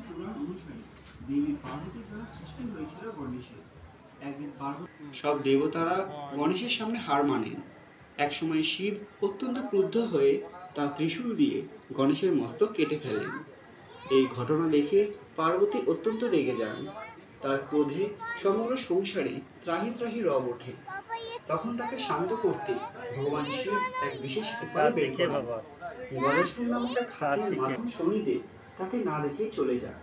পুরাণ অনুসারে দেবী পার্বতীর দ্বারা সৃষ্টি হয়েছিল গণেশের। একদিন পার্বতী সব দেবতারা গণেশের সামনে হার মানেন। একসময় শিব অত্যন্ত ক্রুদ্ধ হয়ে তার ত্রিশূল দিয়ে গণেশের মস্তক কেটে ফেলেন। এই ঘটনা দেখে পার্বতী অত্যন্ত রেগে যান। তার ক্রোধে সমগ্র সংসারে ত্রাহি ত্রাহি রব ওঠে। তখন তাকে শান্ত করতে ভগবান শিব এক বিশেষ উপায় বের করেন। গণেশুর নামক এক হাতির মাধ্যম শনিদেব তাকে না দেখে চলে যান।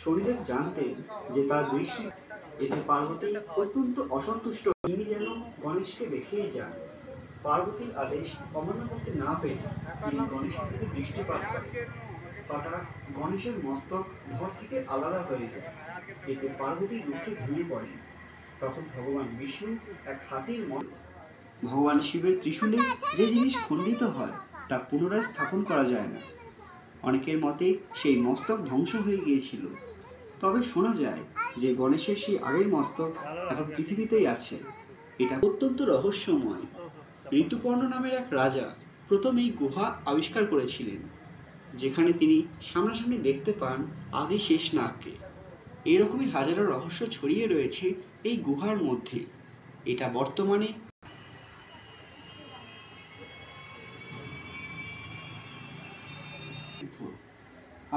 শনিদেব জানতেন যে তার দৃষ্টি, এতে পার্বতী অত্যন্ত অসন্তুষ্ট। তিনি যেন গণেশকে দেখেই যান। পার্বতীর আদেশ অমান্য করতে না পেরে তিনি গণেশের দিকে দৃষ্টিপাত করেন। হঠাৎ গণেশের মস্তক ধর থেকে আলাদা হয়ে যায়। এতে পার্বতী দুঃখে ভেঙে পড়েন। তখন ভগবান বিষ্ণু এক হাতির ভগবান শিবের ত্রিশূলে যে জিনিস খণ্ডিত হয় তা পুনরায় স্থাপন করা যায় না। অনেকের মতে সেই মস্তক ধ্বংস হয়ে গিয়েছিল। তবে শোনা যায় যে গণেশের সেই আগের মস্তক এখন পৃথিবীতেই আছে। এটা অত্যন্ত রহস্যময়। ঋতুপর্ণ নামের এক রাজা প্রথম এই গুহা আবিষ্কার করেছিলেন, যেখানে তিনি সামনাসামনি দেখতে পান আদি শেষ নাগকে। এরকমই হাজারো রহস্য ছড়িয়ে রয়েছে এই গুহার মধ্যে। এটা বর্তমানে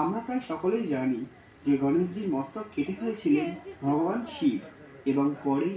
আমরা প্রায় সকলেই জানি যে গণেশজির মস্তক কেটে ফেলেছিলেন ভগবান শিব এবং পরে